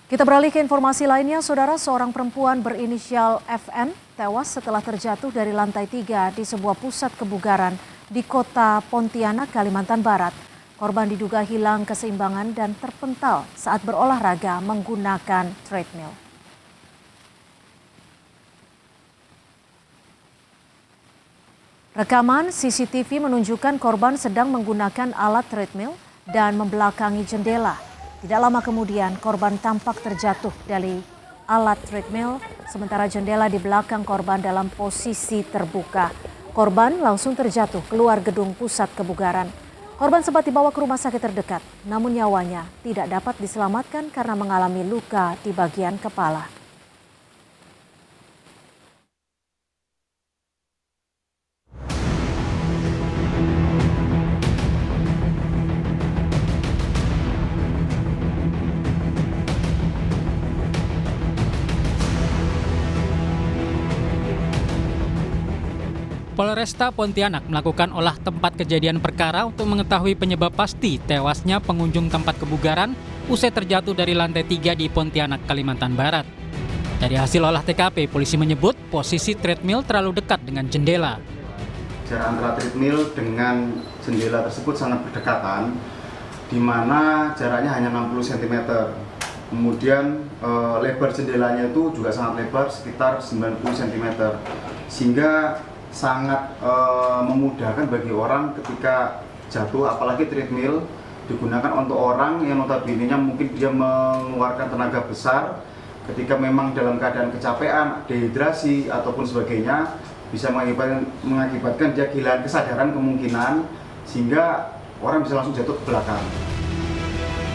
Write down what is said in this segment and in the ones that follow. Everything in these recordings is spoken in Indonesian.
Kita beralih ke informasi lainnya, saudara. Seorang perempuan berinisial FN tewas setelah terjatuh dari lantai 3 di sebuah pusat kebugaran di kota Pontianak, Kalimantan Barat. Korban diduga hilang keseimbangan dan terpental saat berolahraga menggunakan treadmill. Rekaman CCTV menunjukkan korban sedang menggunakan alat treadmill dan membelakangi jendela. Tidak lama kemudian korban tampak terjatuh dari alat treadmill, sementara jendela di belakang korban dalam posisi terbuka. Korban langsung terjatuh keluar gedung pusat kebugaran. Korban sempat dibawa ke rumah sakit terdekat, namun nyawanya tidak dapat diselamatkan karena mengalami luka di bagian kepala. Polresta Pontianak melakukan olah tempat kejadian perkara untuk mengetahui penyebab pasti tewasnya pengunjung tempat kebugaran usai terjatuh dari lantai 3 di Pontianak, Kalimantan Barat. Dari hasil olah TKP, polisi menyebut posisi treadmill terlalu dekat dengan jendela. Jarak antara treadmill dengan jendela tersebut sangat berdekatan, di mana jaraknya hanya 60 cm. Kemudian lebar jendelanya itu juga sangat lebar, sekitar 90 cm. Sehingga sangat memudahkan bagi orang ketika jatuh, apalagi treadmill digunakan untuk orang yang notabene-nya mungkin dia mengeluarkan tenaga besar ketika memang dalam keadaan kecapean, dehidrasi ataupun sebagainya, bisa mengakibatkan dia kehilangan kesadaran kemungkinan sehingga orang bisa langsung jatuh ke belakang.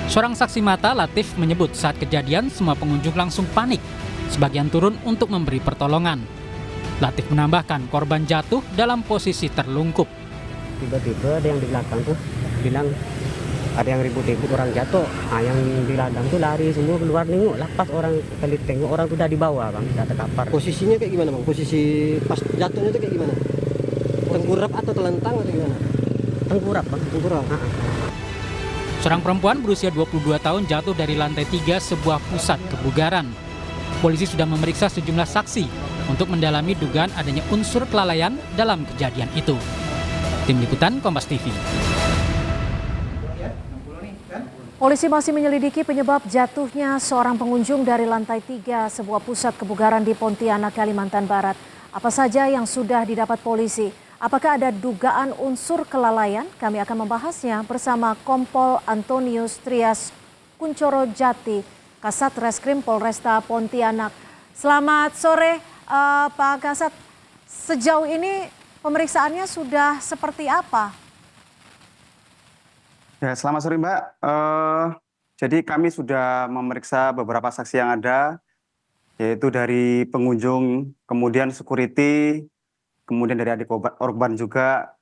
Seorang saksi mata, Latif, menyebut saat kejadian semua pengunjung langsung panik. Sebagian turun untuk memberi pertolongan. Latif menambahkan korban jatuh dalam posisi terlungkup. Tiba-tiba ada yang di belakang tuh bilang ada yang ribut-ribut orang jatuh. Yang di ladang tuh lari semua keluar, nengok lapas orang kali tengok orang tuh udah di bawah bang, udah terkapar. Posisinya kayak gimana bang? Posisi pas jatuhnya tuh kayak gimana? Tengkurap atau telentang atau gimana? Tengkurap bang. Tengkurap. Seorang perempuan berusia 22 tahun jatuh dari lantai 3 sebuah pusat kebugaran. Polisi sudah memeriksa sejumlah saksi untuk mendalami dugaan adanya unsur kelalaian dalam kejadian itu. Tim Liputan Kompas TV. Polisi masih menyelidiki penyebab jatuhnya seorang pengunjung dari lantai 3 sebuah pusat kebugaran di Pontianak, Kalimantan Barat. Apa saja yang sudah didapat polisi? Apakah ada dugaan unsur kelalaian? Kami akan membahasnya bersama Kompol Antonius Trias Kuncoro Jati, Kasat Reskrim Polresta Pontianak. Selamat sore Pak Kasat. Sejauh ini pemeriksaannya sudah seperti apa? Ya, selamat sore Mbak. Jadi kami sudah memeriksa beberapa saksi yang ada, yaitu dari pengunjung, kemudian security, kemudian dari adik korban juga,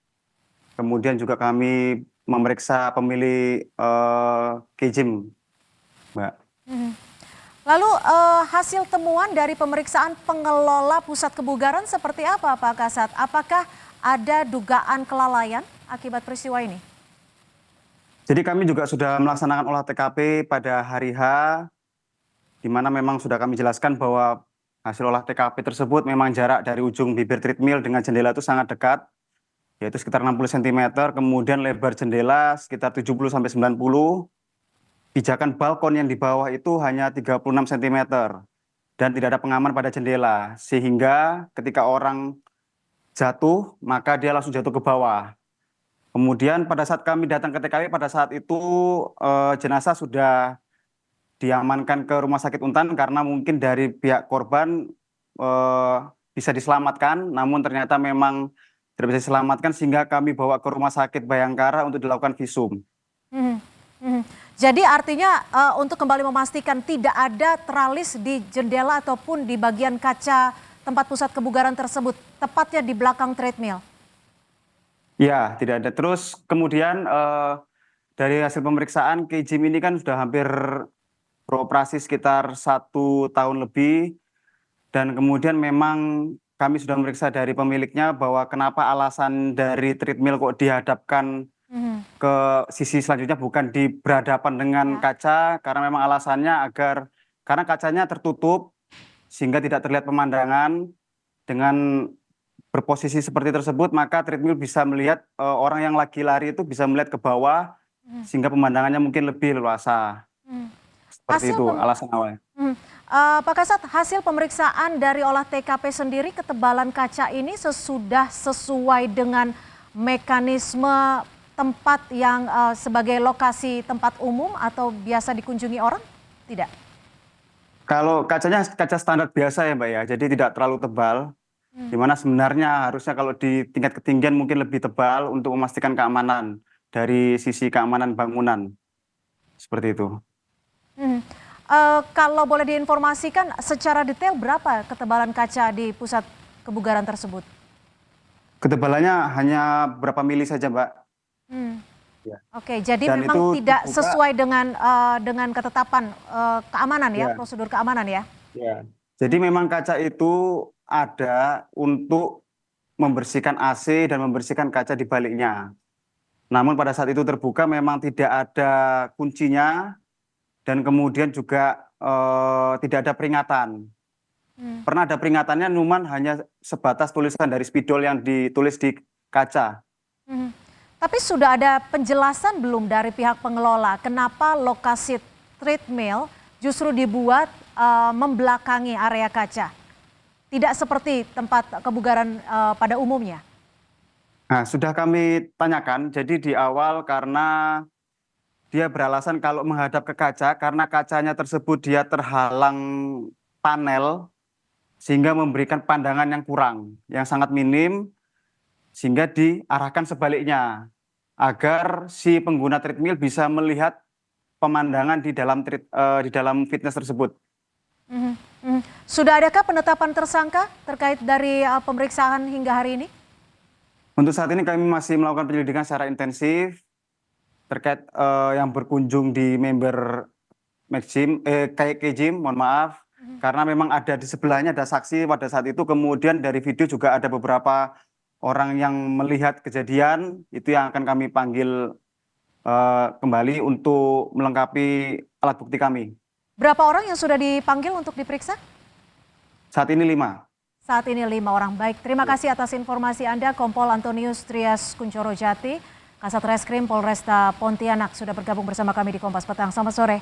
kemudian juga kami memeriksa pemilik Kejim, Mbak. Lalu hasil temuan dari pemeriksaan pengelola pusat kebugaran seperti apa Pak Kasat? Apakah ada dugaan kelalaian akibat peristiwa ini? Jadi kami juga sudah melaksanakan olah TKP pada hari H, di mana memang sudah kami jelaskan bahwa hasil olah TKP tersebut memang jarak dari ujung bibir treadmill dengan jendela itu sangat dekat, yaitu sekitar 60 cm, kemudian lebar jendela sekitar 70-90 cm. Pijakan balkon yang di bawah itu hanya 36 cm dan tidak ada pengaman pada jendela, sehingga ketika orang jatuh maka dia langsung jatuh ke bawah. Kemudian pada saat kami datang ke TKP, pada saat itu jenazah sudah diamankan ke Rumah Sakit Untan karena mungkin dari pihak korban bisa diselamatkan, namun ternyata memang tidak bisa diselamatkan sehingga kami bawa ke Rumah Sakit Bayangkara untuk dilakukan visum. Jadi artinya untuk kembali memastikan tidak ada teralis di jendela ataupun di bagian kaca tempat pusat kebugaran tersebut, tepatnya di belakang treadmill. Ya, tidak ada. Terus kemudian dari hasil pemeriksaan, Kejim ini kan sudah hampir beroperasi sekitar 1 tahun lebih, dan kemudian memang kami sudah memeriksa dari pemiliknya bahwa kenapa alasan dari treadmill kok dihadapkan ke sisi selanjutnya bukan di berhadapan dengan kaca, karena memang alasannya agar karena kacanya tertutup sehingga tidak terlihat pemandangan. Dengan berposisi seperti tersebut, maka treadmill bisa melihat orang yang lagi lari itu bisa melihat ke bawah sehingga pemandangannya mungkin lebih leluasa. Seperti itu alasan awalnya. Pak Kasat, hasil pemeriksaan dari olah TKP sendiri, ketebalan kaca ini sudah sesuai dengan mekanisme tempat yang sebagai lokasi tempat umum atau biasa dikunjungi orang? Tidak? Kalau kacanya kaca standar biasa ya Mbak ya, jadi tidak terlalu tebal. Di mana sebenarnya harusnya kalau di tingkat ketinggian mungkin lebih tebal untuk memastikan keamanan dari sisi keamanan bangunan. Seperti itu. Kalau boleh diinformasikan secara detail berapa ketebalan kaca di pusat kebugaran tersebut? Ketebalannya hanya berapa mili saja Mbak. Ya. Oke, jadi Dan memang itu tidak dibuka, sesuai dengan ketetapan keamanan ya, prosedur keamanan ya? Ya. Jadi memang kaca itu ada untuk membersihkan AC dan membersihkan kaca di baliknya. Namun pada saat itu terbuka memang tidak ada kuncinya dan kemudian juga tidak ada peringatan. Pernah ada peringatannya, namun hanya sebatas tulisan dari spidol yang ditulis di kaca. Tapi sudah ada penjelasan belum dari pihak pengelola kenapa lokasi treadmill justru dibuat membelakangi area kaca? Tidak seperti tempat kebugaran pada umumnya? Nah, sudah kami tanyakan, jadi di awal karena dia beralasan kalau menghadap ke kaca, karena kacanya tersebut dia terhalang panel, sehingga memberikan pandangan yang kurang, yang sangat minim, sehingga diarahkan sebaliknya, agar si pengguna treadmill bisa melihat pemandangan di dalam fitness tersebut. Sudah adakah penetapan tersangka terkait dari pemeriksaan hingga hari ini? Untuk saat ini kami masih melakukan penyelidikan secara intensif terkait yang berkunjung di member kayak gym, mohon maaf, karena memang ada di sebelahnya ada saksi pada saat itu, kemudian dari video juga ada beberapa orang yang melihat kejadian, itu yang akan kami panggil kembali untuk melengkapi alat bukti kami. Berapa orang yang sudah dipanggil untuk diperiksa? Saat ini 5. Saat ini 5 orang. Baik, terima kasih atas informasi Anda, Kompol Antonius Trias Kuncoro Jati, Kasat Reskrim Polresta Pontianak sudah bergabung bersama kami di Kompas Petang. Selamat sore.